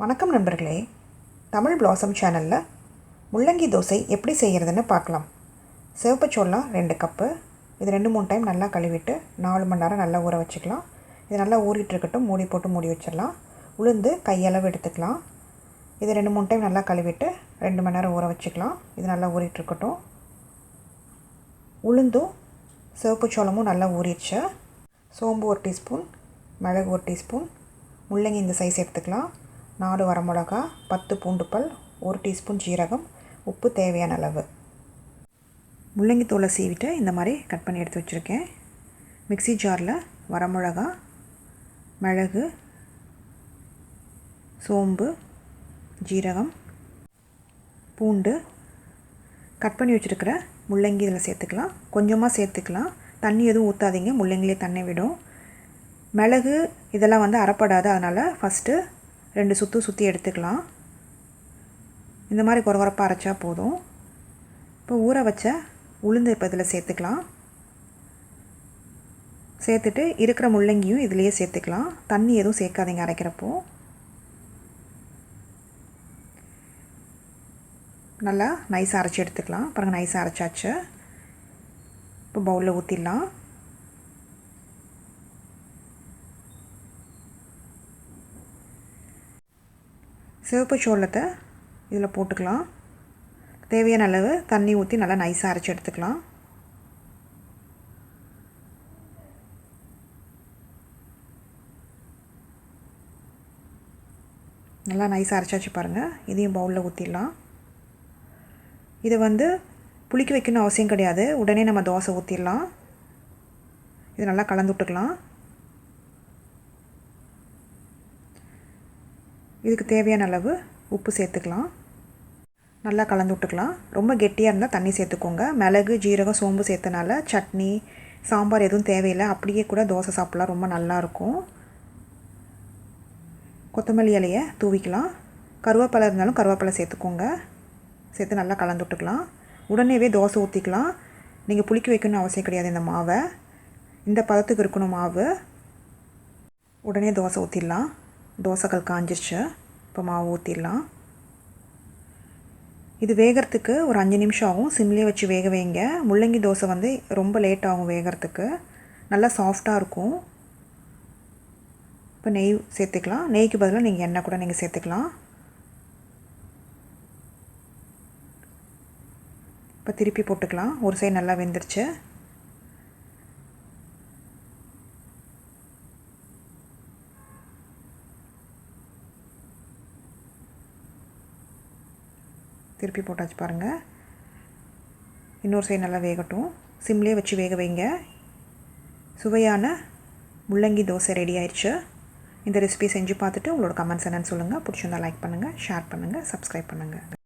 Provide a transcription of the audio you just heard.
வணக்கம் நண்பர்களே, தமிழ் பிளாசம் சேனலில் முள்ளங்கி தோசை எப்படி செய்கிறதுன்னு பார்க்கலாம். சிவப்பு சோளம் 2 கப்பு. இது 2-3 டைம் நல்லா கழுவிட்டு 4 மணி நேரம் நல்லா ஊற வச்சுக்கலாம். இது நல்லா ஊறிட்டுருக்கட்டும். மூடி போட்டு மூடி வச்சிடலாம். உளுந்து கையளவு எடுத்துக்கலாம். இது 2-3 டைம் நல்லா கழுவிட்டு 2 மணி நேரம் ஊற வச்சுக்கலாம். இது நல்லா ஊறிட்டுருக்கட்டும். உளுந்தும் சிவப்பு சோளமும் நல்லா ஊறிடுச்சு. சோம்பு 1 டீஸ்பூன், மிளகு 1 டீஸ்பூன், முள்ளங்கி இந்த சைஸ் எடுத்துக்கலாம். 4 வரமிளகா, 10 பூண்டுப்பல், 1 டீஸ்பூன் ஜீரகம், உப்பு தேவையான அளவு. முள்ளங்கி தோலை சீவிட்டு இந்த மாதிரி கட் பண்ணி எடுத்து வச்சுருக்கேன். மிக்ஸி ஜாரில் வரமிளகா, மிளகு, சோம்பு, ஜீரகம், பூண்டு, கட் பண்ணி வச்சுருக்கிற முள்ளங்கி இதில் சேர்த்துக்கலாம். கொஞ்சமாக சேர்த்துக்கலாம். தண்ணி எதுவும் ஊற்றாதீங்க, முள்ளங்கிலே தண்ணி விடும். மிளகு இதெல்லாம் அரைப்படாது, அதனால் ஃபஸ்ட்டு 2 சுற்றி எடுத்துக்கலாம். இந்த மாதிரி கொரகொரப்பாக அரைச்சா போதும். இப்போ ஊற வச்ச உளுந்து இப்போ இதில் சேர்த்துக்கலாம். சேர்த்துட்டு இருக்கிற முள்ளங்கியும் இதிலையே சேர்த்துக்கலாம். தண்ணி எதுவும் சேர்க்காதீங்க அரைக்கிறப்போ. நல்லா நைஸாக அரைச்சி எடுத்துக்கலாம். பாருங்கள், நைஸாக அரைச்சாச்சு. இப்போ பவுலில் ஊற்றிடலாம். சிவப்பு சோளத்தை இதில் போட்டுக்கலாம். தேவையான அளவு தண்ணி ஊற்றி நல்லா நைஸாக அரைச்சி எடுத்துக்கலாம். நல்லா நைஸாக அரைச்சாச்சு பாருங்கள். இதையும் பவுலில் ஊற்றிடலாம். இதை புளிக்க வைக்கணும்னு அவசியம் கிடையாது. உடனே நம்ம தோசை ஊற்றிடலாம். இது நல்லா கலந்து விட்டுக்கலாம். இதுக்கு தேவையான அளவு உப்பு சேர்த்துக்கலாம். நல்லா கலந்து விட்டுக்கலாம். ரொம்ப கெட்டியாக இருந்தால் தண்ணி சேர்த்துக்கோங்க. மிளகு, ஜீரகம், சோம்பு சேர்த்தனால சட்னி, சாம்பார் எதுவும் தேவையில்லை. அப்படியே கூட தோசை சாப்பிட்லாம், ரொம்ப நல்லாயிருக்கும். கொத்தமல்லி இலையை தூவிக்கலாம். கருவேப்பிலை இருந்தாலும் கருவேப்பிலை சேர்த்துக்கோங்க. சேர்த்து நல்லா கலந்து விட்டுக்கலாம். உடனேவே தோசை ஊற்றிக்கலாம். நீங்கள் புளிக்க வைக்கணும்னு அவசியம் கிடையாது. இந்த மாவை இந்த பதத்துக்கு இருக்கணும். மாவு உடனே தோசை ஊற்றிடலாம். தோசைகள் காஞ்சிருச்சு. இப்போ மாவு ஊற்றிடலாம். இது வேகிறதுக்கு ஒரு 5 நிமிஷம் ஆகும். சிம்லேயே வச்சு வேக வைங்க. முள்ளங்கி தோசை ரொம்ப லேட் ஆகும் வேகிறதுக்கு. நல்லா சாஃப்டாக இருக்கும். இப்போ நெய் சேர்த்துக்கலாம். நெய்க்கு பதிலாக நீங்கள் எண்ணெய் கூட நீங்கள் சேர்த்துக்கலாம். இப்போ திருப்பி போட்டுக்கலாம். ஒரு சைடு நல்லா வெந்துருச்சு. திருப்பி போட்டாச்சு பாருங்கள். இன்னொரு சைடு நல்லா வேகட்டும். சிம்லேயே வச்சு வேக வைங்க. சுவையான முள்ளங்கி தோசை ரெடி ஆயிடுச்சு. இந்த ரெசிபி செஞ்சு பார்த்துட்டு உங்களோட கமெண்ட்ஸ் என்னென்னு சொல்லுங்கள். பிடிச்சிருந்தால் லைக் பண்ணுங்கள், ஷேர் பண்ணுங்கள், சப்ஸ்கிரைப் பண்ணுங்கள்.